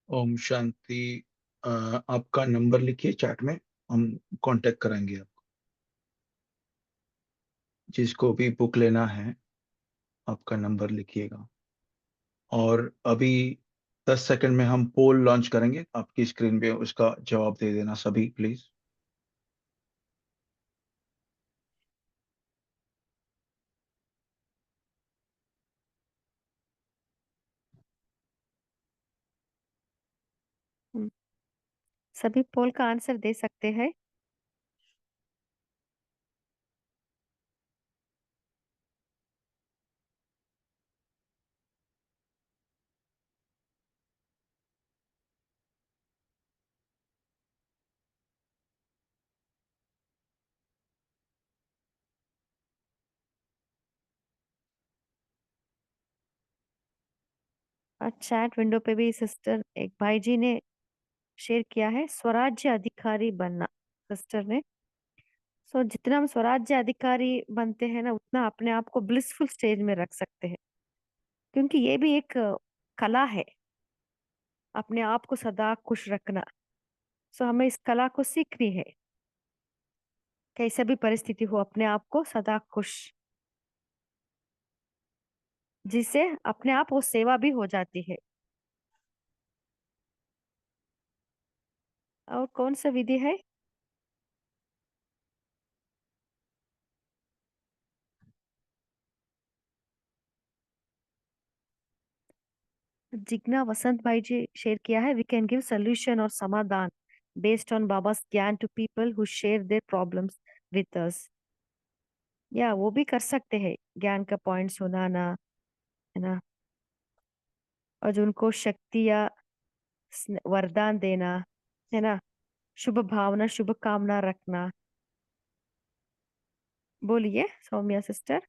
ओम शांति। आपका नंबर लिखिए चैट में, हम कांटेक्ट कराएंगे आपको। जिसको भी बुक लेना है आपका नंबर लिखिएगा। और अभी 10 सेकंड में हम पोल लॉन्च करेंगे, आपकी स्क्रीन पे उसका जवाब दे देना सभी प्लीज। सभी पोल का आंसर दे सकते हैं। और चैट विंडो पे भी सिस्टर एक भाई जी ने शेयर किया है, स्वराज्य अधिकारी बनना। सिस्टर ने सो जितना हम स्वराज्य अधिकारी बनते हैं ना, उतना अपने आप को ब्लिसफुल स्टेज में रख सकते हैं, क्योंकि ये भी एक कला है, अपने आप को सदा खुश रखना। सो हमें इस कला को सीखनी है, कैसे भी परिस्थिति हो अपने आप को सदा खुश, जिससे अपने आप वो सेवा भी हो जाती है। और कौन सा विधि है? जिग्ना वसंत भाई जी शेयर किया है, वी कैन गिव सोल्यूशन और समाधान बेस्ड ऑन बाबा's ज्ञान to people who share their problems with us. या वो भी कर सकते हैं, ज्ञान का पॉइंट सुनाना, है ना, और जो उनको शक्ति या वरदान देना, है ना, शुभ भावना शुभ कामना रखना। बोलिए सौम्या सिस्टर।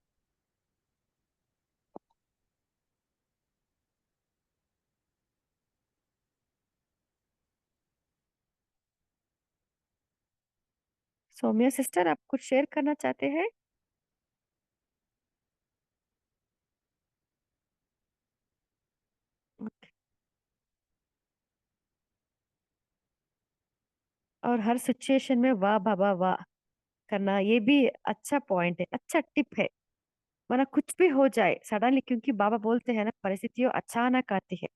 सौम्या सिस्टर, आप कुछ शेयर करना चाहते हैं? और हर सिचुएशन में वाह बाबा वाह करना, ये भी अच्छा पॉइंट है, अच्छा टिप है। वरना कुछ भी हो जाए सडनली, क्योंकि बाबा बोलते हैं ना, परिस्थितियों अचानक आती है,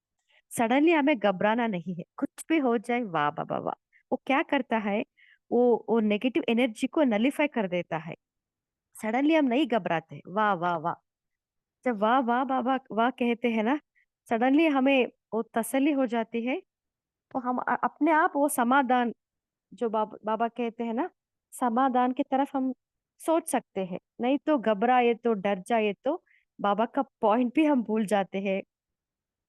सडनली हमें घबराना नहीं है। कुछ भी हो जाए वाह बाबा वाह, वो क्या करता है, वो नेगेटिव एनर्जी को नलीफाई कर देता है। सडनली हम नहीं घबराते, वाह वाह वाह, जब वाह वाह बाबा वाह कहते हैं ना, सडनली हमें वो तसल्ली हो जाती है। तो हम अपने आप वो समाधान, जो बाबा कहते हैं ना, समाधान की तरफ हम सोच सकते हैं। नहीं तो घबराए तो डर जाए तो बाबा का पॉइंट भी हम भूल जाते हैं,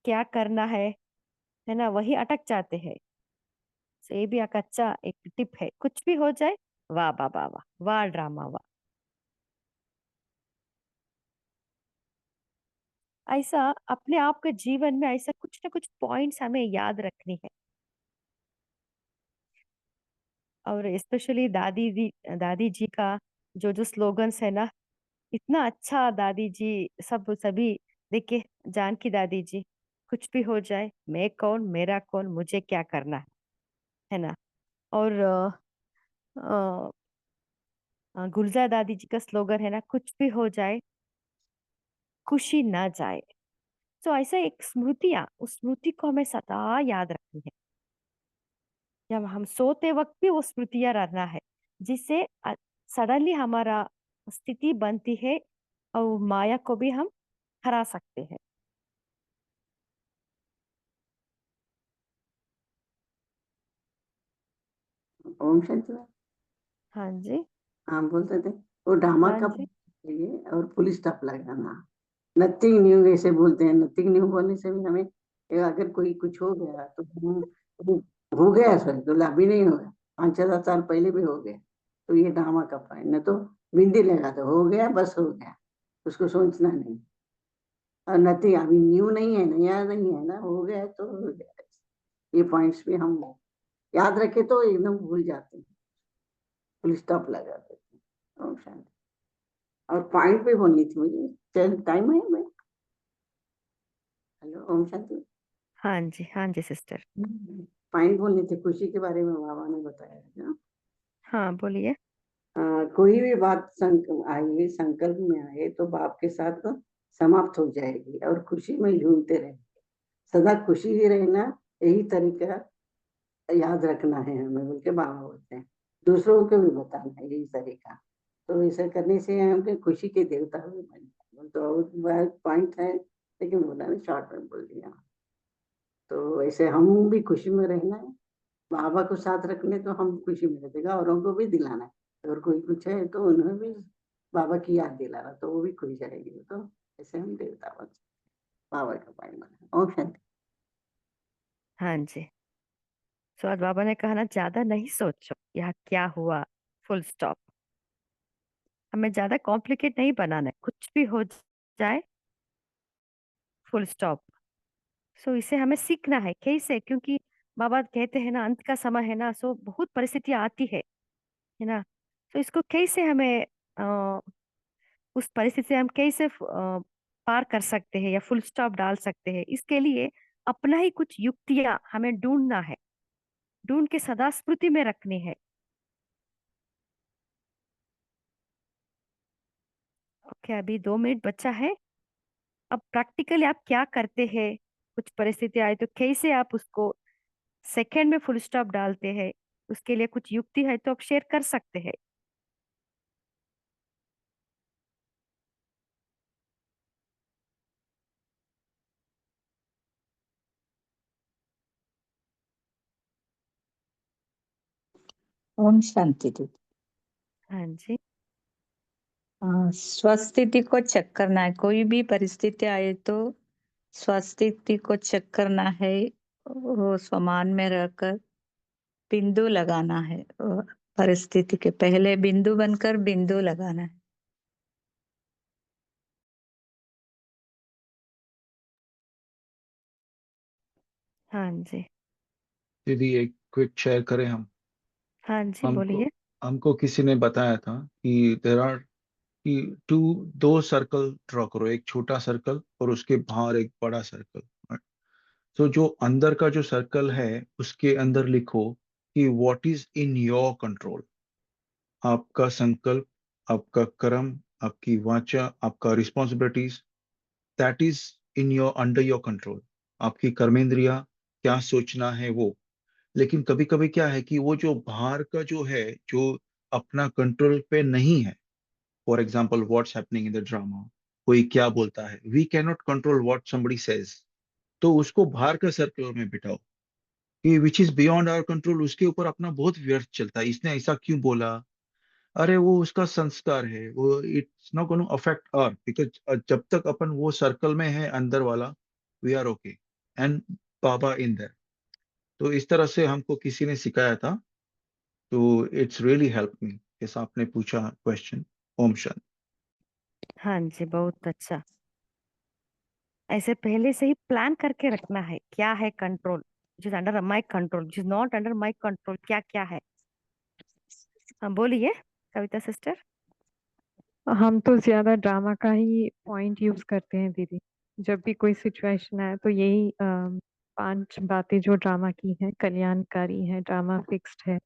क्या करना है ना, वही अटक जाते हैं। So, ये भी एक अच्छा एक टिप है, कुछ भी हो जाए वाह बाबा वाह, वाह ड्रामा वाह। ऐसा अपने आप के जीवन में ऐसा कुछ ना कुछ पॉइंट्स हमें याद रखनी है। और स्पेशली दादी जी का जो जो स्लोगन्स है ना, इतना अच्छा दादी जी, सब सभी देखिए, जानकी दादी जी, कुछ भी हो जाए मैं कौन मेरा कौन मुझे क्या करना है ना। और गुलजार दादी जी का स्लोगन है ना, कुछ भी हो जाए खुशी ना जाए। तो ऐसा एक स्मृतियां, उस स्मृति को हमें सदा याद रखनी है। जब हम सोते वक्त भी वो स्मृतियां रहना है, जिससे सडनली हमारा स्थिति बनती है और माया को भी हम हरा सकते हैं। ओम शांति। हाँ जी। हाँ बोलते थे, वो ड्रामा हाँ का जी। चाहिए और पुलिस स्टॉप लगाना। नथिंग न्यू ऐसे बोलते हैं, नथिंग न्यू बोलने से भी हमें अगर कोई कुछ हो गया तो हो गया सर, तो अभी नहीं हो गया, 5,000 साल पहले भी हो गया। तो ये ड्रामा का पॉइंट, न तो बिंदी लगा तो हो गया, बस हो गया, उसको सोचना नहीं। और नथिंग अभी न्यू नहीं है, नया नहीं है ना, हो गया तो हो गया। ये पॉइंट्स भी हम याद रखे तो एकदम भूल जाते हैं, फुल स्टॉप लगा देते हैं। ओम शांति। और पॉइंट भी बोलनी थी मुझे, टाइम है मैं। हेलो ओम शांति। हाँ जी सिस्टर। पॉइंट बोलनी थी, खुशी के बारे में बाबा ने बताया है ना। हाँ बोलिए। कोई भी बात आए, संकल्प में आए तो बाप के साथ समाप्त हो जाएगी और खुशी में झूमते रहेंगे। सदा खुशी ही रहना, यही तरीका याद रखना है हमें, बोल के बाबा बोलते हैं। दूसरों को भी बताना है यही तरीका। तो ऐसा करने से हम खुशी के देवता भी बन जाए। तो पॉइंट है, लेकिन बोला ना शॉर्ट में बोल दिया। तो ऐसे हम भी खुशी में रहना है, बाबा को साथ रखने तो हम खुशी में रहेगा, औरों को भी दिलाना है। अगर कोई कुछ है तो उन्हें भी बाबा की याद दिलाना, तो वो भी खुश जाएगी। तो ऐसे हम देवता बन सकते हैं। बाबा का पाइन बना। ओम शांति। हाँ जी। तो आज बाबा ने कहा ना, ज्यादा नहीं सोचो यहाँ क्या हुआ, फुल स्टॉप। हमें ज्यादा कॉम्प्लिकेट नहीं बनाना है, कुछ भी हो जाए फुल स्टॉप। सो इसे हमें सीखना है कैसे, क्योंकि बाबा कहते हैं ना, अंत का समय है ना, सो बहुत परिस्थितियां आती है ना। तो इसको कैसे हमें उस परिस्थिति से हम कैसे पार कर सकते हैं या फुल स्टॉप डाल सकते हैं, इसके लिए अपना ही कुछ युक्तियां हमें ढूंढना है, ढूंढ के सदा स्मृति में रखनी है। ओके, अभी 2 मिनट बचा है। अब प्रैक्टिकली आप क्या करते हैं, कुछ परिस्थिति आए तो कैसे आप उसको सेकंड में फुल स्टॉप डालते हैं, उसके लिए कुछ युक्ति है तो आप शेयर कर सकते हैं। ओम शांति दीदी। हाँ जी। स्वस्थिति को चेक करना है, कोई भी परिस्थिति आए तो स्वस्थिति को चेक करना है। वो समान में रहकर बिंदु लगाना है, परिस्थिति के पहले बिंदु बनकर बिंदु लगाना है। हाँ जी। दीदी एक क्विक शेयर करें हम। हाँ जी हमको बोलिए। हमको किसी ने बताया था कि देर आर कि दो सर्कल ड्रॉ करो, एक छोटा सर्कल और उसके बाहर एक बड़ा सर्कल। तो जो अंदर का जो सर्कल है उसके अंदर लिखो कि what is in your control. आपका संकल्प, आपका कर्म, आपकी वाचा, आपका responsibilities, that is in your under your control. आपकी कर्मेंद्रिया क्या सोचना है वो। लेकिन कभी कभी क्या है कि वो जो बाहर का जो है, जो अपना कंट्रोल पे नहीं है, for example what's happening in the drama, कोई क्या बोलता है, we can not control what somebody says. तो उसको बाहर का सर्कल में बिठाओ कि which is beyond our control. उसके ऊपर अपना बहुत व्यर्थ चलता है, इसने ऐसा क्यों बोला, अरे वो उसका संस्कार है, वो it's not going to affect uh, because जब तक अपन वो सर्कल में है अंदर वाला, we are okay and Baba in there. तो इस तरह से हमको किसी ने सिखाया था। तो इट्स रियली हेल्प मी, जैसा आपने पूछा क्वेश्चन। ओम शांति। हाँ जी, बहुत अच्छा। ऐसे पहले से ही प्लान करके रखना है, क्या है कंट्रोल, जिस अंडर माई कंट्रोल, जिस नॉट अंडर माई कंट्रोल, क्या क्या है। हाँ बोलिए कविता सिस्टर। हम तो ज्यादा ड्रामा का ही पॉइंट यूज करते हैं दीदी। जब भी कोई सिचुएशन आए तो यही 5 बातें जो ड्रामा की है, कल्याणकारी है, ड्रामा फिक्स्ड है,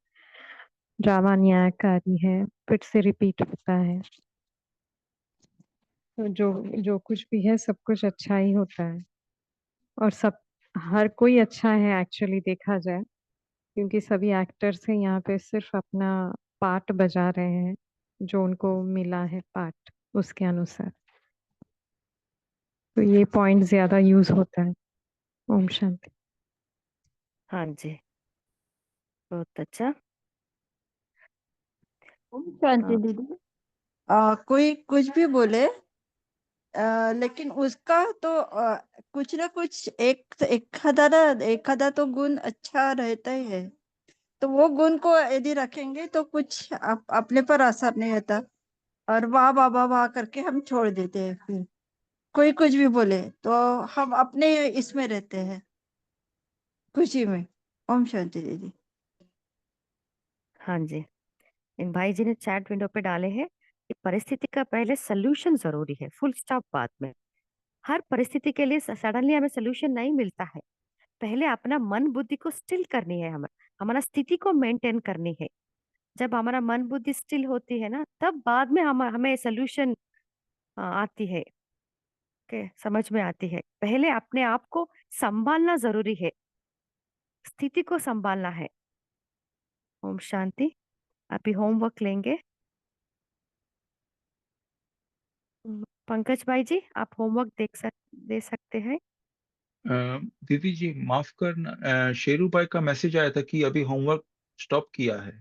ड्रामा न्यायकारी है, फिर से रिपीट होता है। तो जो जो कुछ भी है सब कुछ अच्छा ही होता है, और सब हर कोई अच्छा है एक्चुअली देखा जाए, क्योंकि सभी एक्टर्स हैं यहाँ पे, सिर्फ अपना पार्ट बजा रहे हैं, जो उनको मिला है पार्ट उसके अनुसार। तो ये पॉइंट ज्यादा यूज होता है। ओम शांति। हाँ जी, बहुत अच्छा। ओम शांति हाँ। दीदी। कोई कुछ भी बोले, लेकिन उसका तो कुछ ना कुछ एक आधा तो गुण अच्छा रहता ही है। तो वो गुण को यदि रखेंगे तो कुछ अपने पर असर नहीं होता, और वाह वाह वाह वाह करके हम छोड़ देते हैं। फिर कोई कुछ भी बोले तो हम अपने इसमें रहते हैं, खुशी में। ओम शांति दीदी। हाँ जी, इन भाई जी ने चैट विंडो पे डाले हैं कि परिस्थिति का पहले सोल्यूशन जरूरी है, फुल स्टॉप बाद में। हर परिस्थिति के लिए सडनली हमें सोल्यूशन नहीं मिलता है। पहले अपना मन बुद्धि को स्टिल करनी है, हमें हमारा स्थिति को मेंटेन करनी है। जब हमारा मन बुद्धि स्टिल होती है ना, तब बाद में हमें सोल्यूशन आती है, के समझ में आती है। पहले अपने आप को संभालना जरूरी है, स्थिति को संभालना है। ओम शांति। अभी होमवर्क लेंगे। पंकज भाई जी, आप होमवर्क दे सकते हैं। दीदी जी माफ करना, शेरू भाई का मैसेज आया था कि अभी होमवर्क स्टॉप किया है।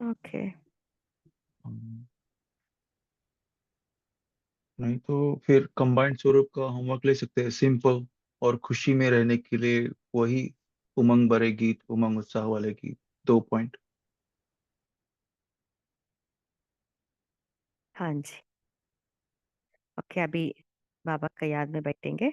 ओके। नहीं तो फिर कंबाइंड स्वरूप का होमवर्क ले सकते हैं, सिंपल और खुशी में रहने के लिए। वही उमंग भरे गीत, उमंग उत्साह वाले गीत, 2 पॉइंट। हाँ जी। ओके, अभी बाबा का याद में बैठेंगे।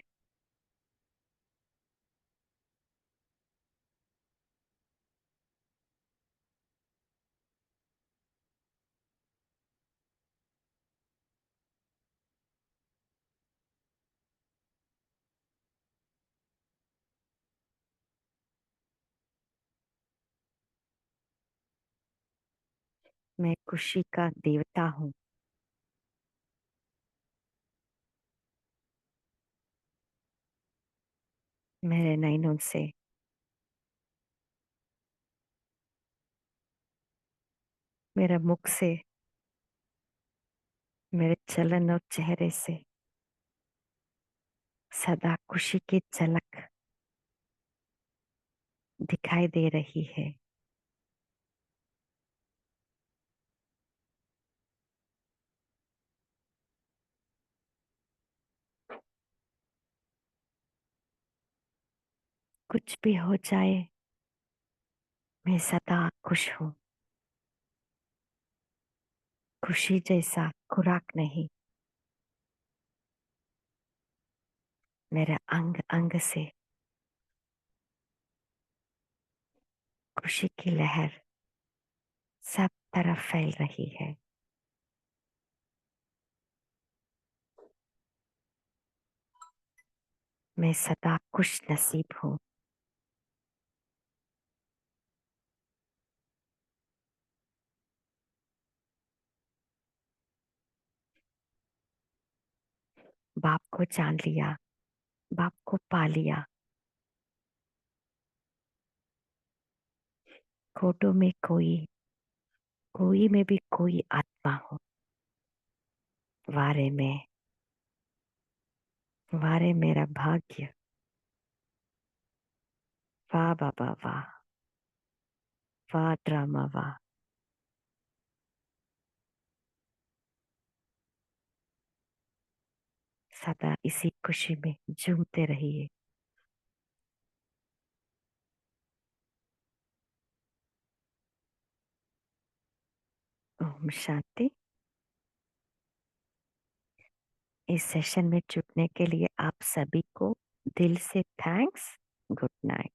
मैं खुशी का देवता हूँ। मेरे नैनों से मेरे मुख से, मेरे चलन और चेहरे से सदा खुशी की झलक दिखाई दे रही है। कुछ भी हो जाए, मैं सदा खुश हूँ। खुशी जैसा खुराक नहीं, मेरे अंग अंग से खुशी की लहर सब तरफ फैल रही है। मैं सदा खुश नसीब हूँ। बाप को जान लिया, बाप को पा लिया। खोटों में कोई, कोई में भी कोई आत्मा हो। वारे में, वारे मेरा भाग्य। वाह बाबा वाह, वाह ड्रामा वाह। सदा इसी खुशी में झूमते रहिए। ओम शांति। इस सेशन में जुड़ने के लिए आप सभी को दिल से थैंक्स। Good night.